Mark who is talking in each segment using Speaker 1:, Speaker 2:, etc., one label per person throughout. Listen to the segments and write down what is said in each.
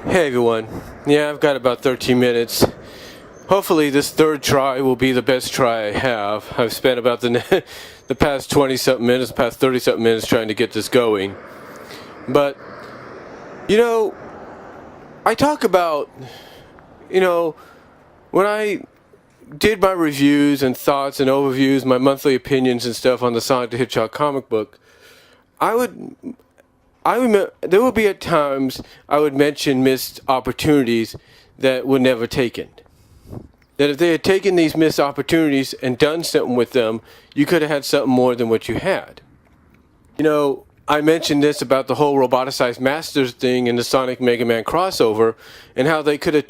Speaker 1: Hey everyone. Yeah, I've got about 13 minutes. Hopefully this third try will be the best try I have. I've spent about the past 20-something minutes, past 30-something minutes trying to get this going. But, I talk about, when I did my reviews and thoughts and overviews, my monthly opinions and stuff on the Sonic the Hedgehog comic book, there would be at times I would mention missed opportunities that were never taken. That if they had taken these missed opportunities and done something with them, you could have had something more than what you had. I mentioned this about the whole roboticized masters thing in the Sonic Mega Man crossover, and how they could have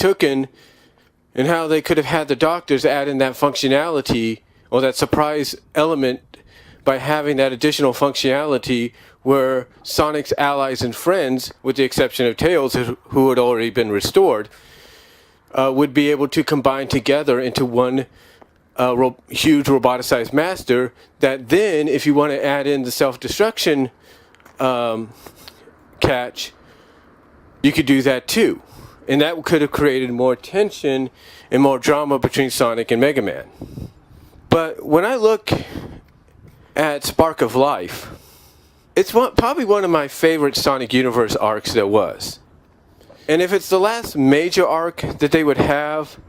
Speaker 1: had the doctors add in that functionality or that surprise element by having that additional functionality where Sonic's allies and friends, with the exception of Tails, who had already been restored, would be able to combine together into one huge roboticized master that then, if you want to add in the self-destruction catch, you could do that too. And that could have created more tension and more drama between Sonic and Mega Man. But when I look at Spark of Life, it's probably one of my favorite Sonic Universe arcs there was. And if it's the last major arc that they would have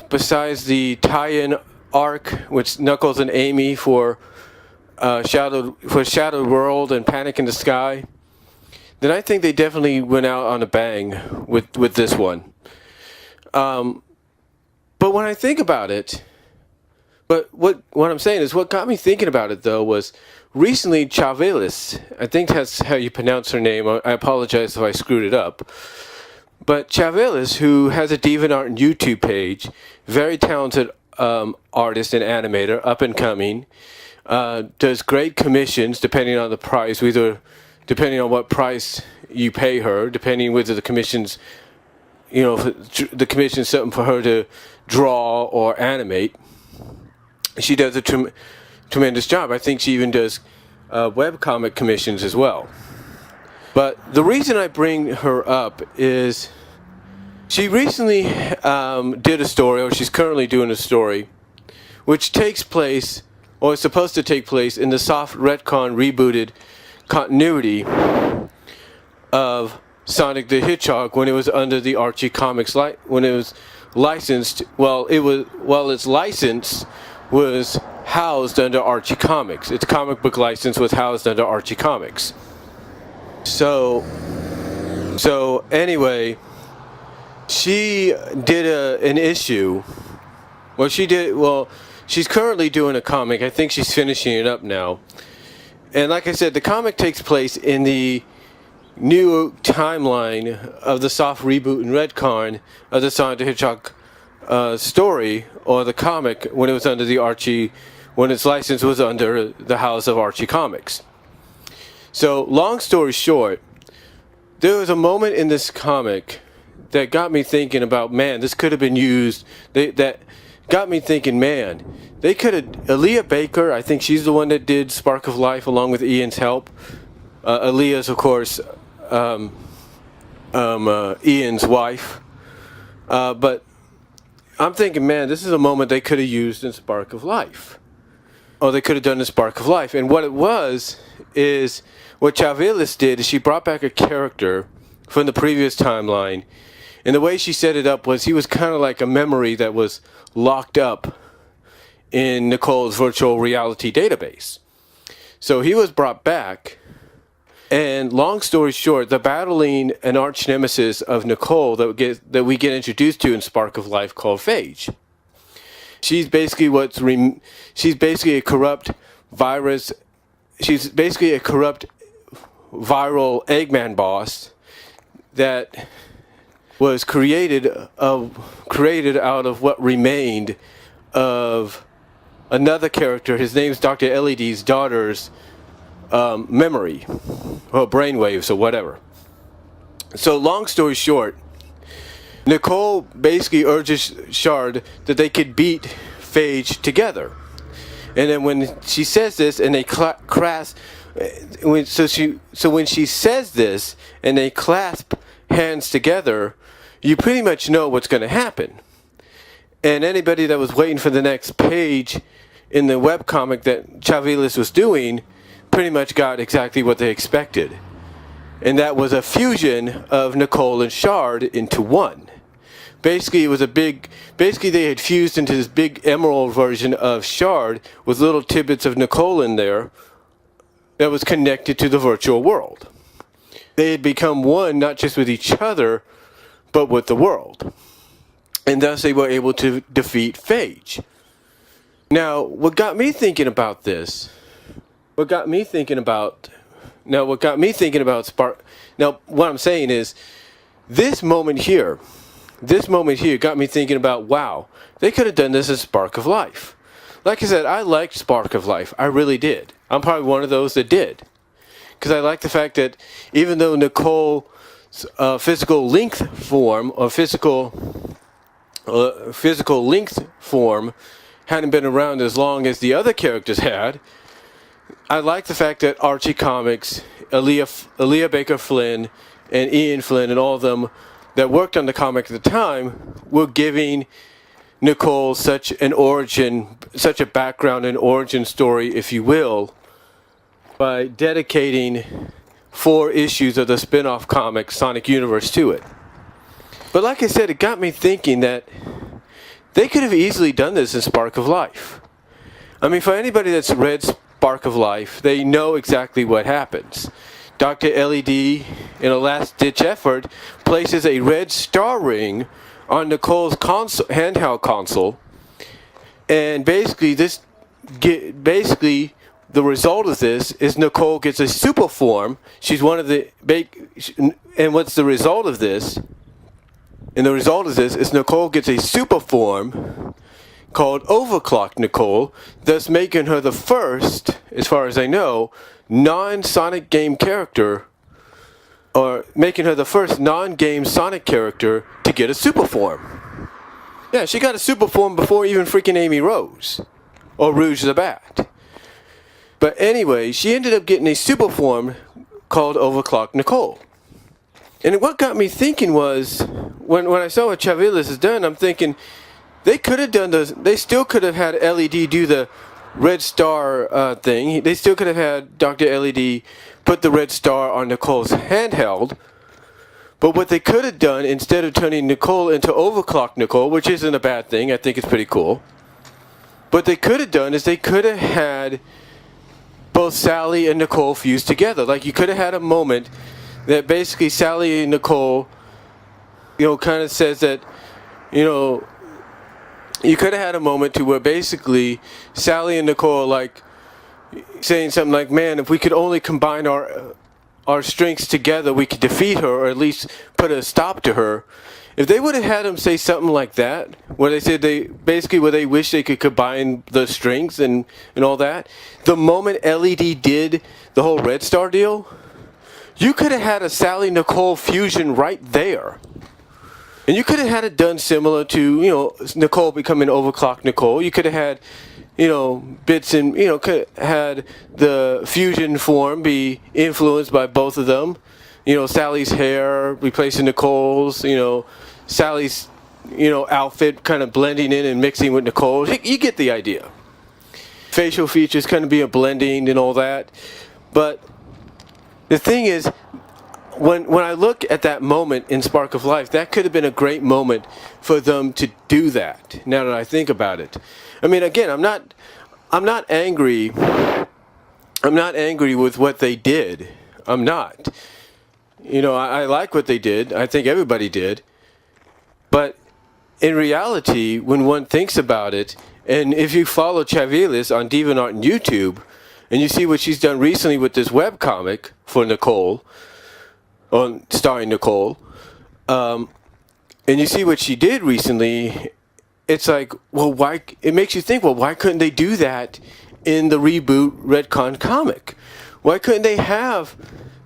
Speaker 1: besides the tie-in arc with Knuckles and Amy for Shadowed World and Panic in the Sky, then I think they definitely went out on a bang with this one. But when I think about it, what I'm saying is, what got me thinking about it though was recently Chauvels, I think that's how you pronounce her name. I apologize if I screwed it up. But Chauvels, who has a DeviantArt and YouTube page, very talented artist and animator, up and coming, does great commissions depending on the price, depending on what price you pay her, depending whether the commission's, the commission's something for her to draw or animate. She does a tremendous job. I think she even does webcomic commissions as well. But the reason I bring her up is she recently did a story, or she's currently doing a story, which takes place, or is supposed to take place, in the soft retcon rebooted continuity of Sonic the Hedgehog when it was under the Archie Comics, when it was licensed. Its license was housed under Archie Comics. Its comic book license was housed under Archie Comics. So anyway, she did an issue. She's currently doing a comic. I think she's finishing it up now. And like I said, the comic takes place in the new timeline of the soft reboot and retcon of the Sonic the Hedgehog story, or the comic, when it was under the Archie, when its license was under the house of Archie Comics. So, long story short, there was a moment in this comic that got me thinking about, man, this could have been used, that got me thinking, man, they could have, Aaliyah Baker, I think she's the one that did Spark of Life along with Ian's help. Aaliyah's, of course, Ian's wife. But I'm thinking, man, this is a moment they could have used in Spark of Life. Or they could have done in Spark of Life. And what it was is, what Chauvels did is she brought back a character from the previous timeline. And the way she set it up was, he was kind of like a memory that was locked up in Nicole's virtual reality database. So he was brought back. And long story short, the battling an arch nemesis of Nicole that we get introduced to in Spark of Life, called Phage. She's basically a corrupt virus. She's basically a corrupt viral Eggman boss that was created out of what remained of another character. His name's Dr. LED's daughter's memory, or brainwaves, or whatever. So long story short, Nicole basically urges Shard that they could beat Phage together. And then when she says this, and they when she says this, and they clasp hands together, you pretty much know what's going to happen. And anybody that was waiting for the next page in the webcomic that Chauvels was doing pretty much got exactly what they expected. And that was a fusion of Nicole and Shard into one. Basically, it was basically they had fused into this big emerald version of Shard with little tidbits of Nicole in there that was connected to the virtual world. They had become one, not just with each other, but with the world. And thus they were able to defeat Phage. Now, what got me thinking about what I'm saying is, this moment here got me thinking about, wow, they could have done this as Spark of Life. Like I said, I liked Spark of Life. I really did. I'm probably one of those that did. Because I like the fact that even though Nicole's physical length form, or physical length form hadn't been around as long as the other characters had, I like the fact that Archie Comics, Aaliyah Baker Flynn, and Ian Flynn, and all of them that worked on the comic at the time were giving Nicole such a background and origin story, if you will, by dedicating 4 issues of the spin-off comic Sonic Universe to it. But like I said, it got me thinking that they could have easily done this in Spark of Life. I mean, for anybody that's read Spark of Life, they know exactly what happens. Dr. LED, in a last-ditch effort, places a red star ring on Nicole's handheld console, and basically the result of this is Nicole gets a super form. She's one of the and what's the result of this? And the result of this is Nicole gets a super form called Overclock Nicole, thus making her the first, as far as I know, non-Sonic game character, or making her the first non-game Sonic character to get a super form. Yeah, she got a super form before even freaking Amy Rose, or Rouge the Bat. But anyway, she ended up getting a super form called Overclock Nicole. And what got me thinking was, when I saw what Chauvels has done, I'm thinking, they could have done this. They still could have had LED do the red star thing. They still could have had Dr. LED put the red star on Nicole's handheld. But what they could have done, instead of turning Nicole into Overclock Nicole, which isn't a bad thing, I think it's pretty cool. What they could have done is they could have had both Sally and Nicole fused together. Like, you could have had a moment that basically Sally and Nicole, kind of says that, you could have had a moment to where basically Sally and Nicole are like saying something like, man, if we could only combine our strengths together, we could defeat her, or at least put a stop to her. If they would have had them say something like that, where they said where they wish they could combine the strengths and all that, the moment LED did the whole Red Star deal, you could have had a Sally Nicole fusion right there. And you could have had it done similar to, Nicole becoming Overclock Nicole. You could have had, bits and, could have had the fusion form be influenced by both of them. Sally's hair replacing Nicole's, Sally's, outfit kind of blending in and mixing with Nicole's. You get the idea. Facial features kind of be a blending and all that. But the thing is, when I look at that moment in Spark of Life, that could have been a great moment for them to do that. Now that I think about it, I mean, again, I'm not angry. I'm not angry with what they did. I'm not. I like what they did. I think everybody did. But in reality, when one thinks about it, and if you follow Chauvels on DeviantArt and YouTube, and you see what she's done recently with this webcomic for Nicole, starring Nicole, and you see what she did recently, it's like, well, why? It makes you think, well, why couldn't they do that in the reboot Redcon comic? Why couldn't they have,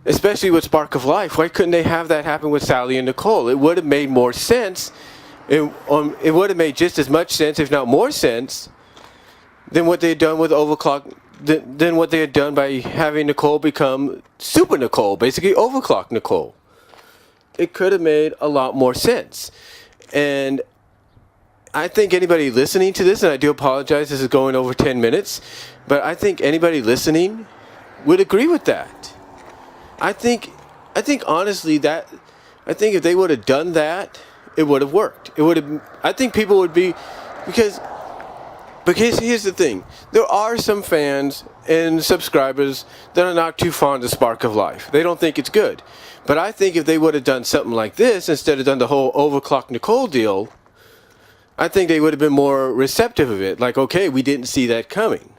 Speaker 1: especially with Spark of Life, why couldn't they have that happen with Sally and Nicole? It would have made more sense. It would have made just as much sense, if not more sense, than what they had done with Overclock, than what they had done by having Nicole become Super Nicole, basically Overclock Nicole. it could have made a lot more sense. And I think anybody listening to this, and I do apologize, this is going over 10 minutes, but I think anybody listening would agree with that. I think honestly that, I think if they would have done that, it would have worked. It would have, I think people would be, because here's the thing. There are some fans and subscribers that are not too fond of Spark of Life. They don't think it's good. But I think if they would have done something like this, instead of done the whole overclock Nicole deal, I think they would have been more receptive of it. Like, okay, we didn't see that coming.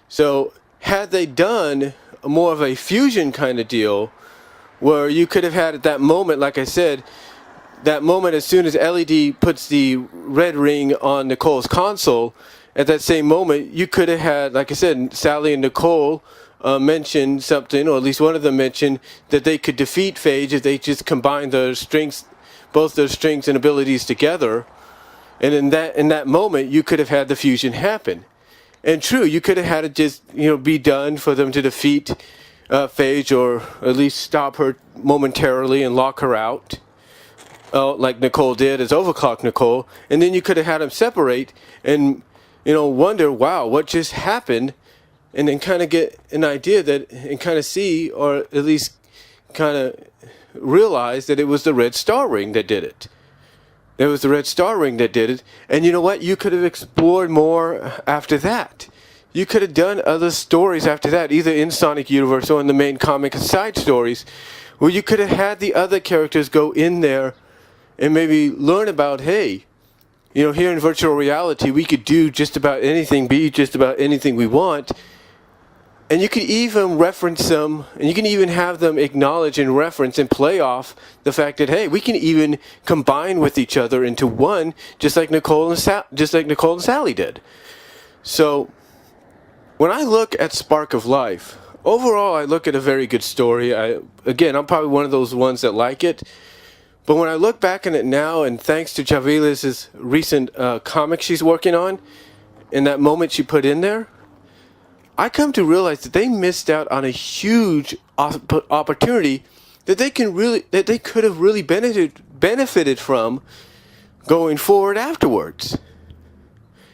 Speaker 1: So had they done more of a fusion kind of deal, where you could have had at that moment, like I said, that moment as soon as LED puts the red ring on Nicole's console, at that same moment, you could have had, like I said, Sally and Nicole mentioned something, or at least one of them mentioned, that they could defeat Phage if they just combined their strengths, both their strengths and abilities together. And in that moment, you could have had the fusion happen. And true, you could have had it just, be done for them to defeat Phage, or at least stop her momentarily and lock her out, like Nicole did as Overclock Nicole. And then you could have had them separate and, wonder, wow, what just happened? And then kind of get an idea that, and kind of see, or at least kind of realize that it was the red star ring that did it. It was the red star ring that did it. And you know what? You could have explored more after that. You could have done other stories after that, either in Sonic Universe or in the main comic side stories, where you could have had the other characters go in there and maybe learn about, hey, here in virtual reality, we could do just about anything, be just about anything we want. And you could even reference them, and you can even have them acknowledge and reference and play off the fact that, hey, we can even combine with each other into one, just like Nicole and Sally did. So when I look at Spark of Life, overall I look at a very good story. I'm probably one of those ones that like it. But when I look back on it now, and thanks to Chauvels' recent comic she's working on, in that moment she put in there, I come to realize that they missed out on a huge opportunity that they could have really benefited from going forward afterwards.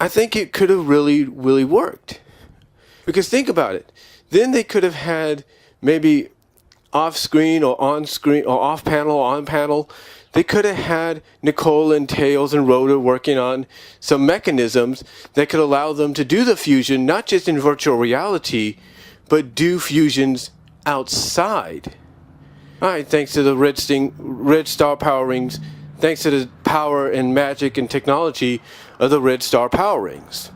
Speaker 1: I think it could have really, really worked. Because think about it. Then they could have had maybe off-screen or on-screen or off-panel or on-panel. They could have had Nicole and Tails and Rhoda working on some mechanisms that could allow them to do the fusion, not just in virtual reality, but do fusions outside. All right, thanks to the red star power rings, thanks to the power and magic and technology of the red star power rings.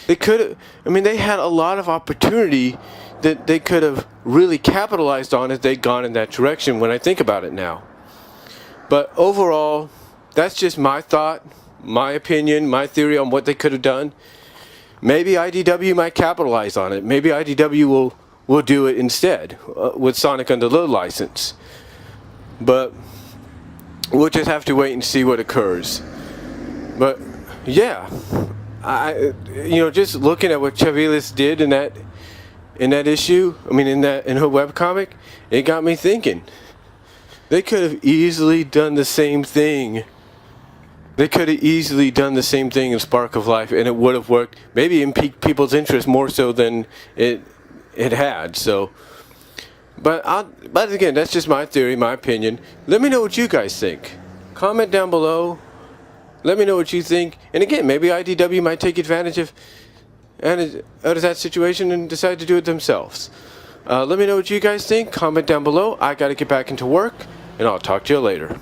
Speaker 1: They had a lot of opportunity that they could have really capitalized on if they'd gone in that direction when I think about it now. But overall, that's just my thought, my opinion, my theory on what they could have done. Maybe IDW might capitalize on it. Maybe IDW will do it instead with Sonic under the license. But we'll just have to wait and see what occurs. But yeah, just looking at what Chauvels did in that issue, in her webcomic, it got me thinking. They could have easily done the same thing. They could have easily done the same thing in Spark of Life, and it would have worked. Maybe in piqued people's interest more so than it had. So, but again, that's just my theory, my opinion. Let me know what you guys think. Comment down below. Let me know what you think. And again, maybe IDW might take advantage of that situation and decide to do it themselves. Let me know what you guys think. Comment down below. I got to get back into work, and I'll talk to you later.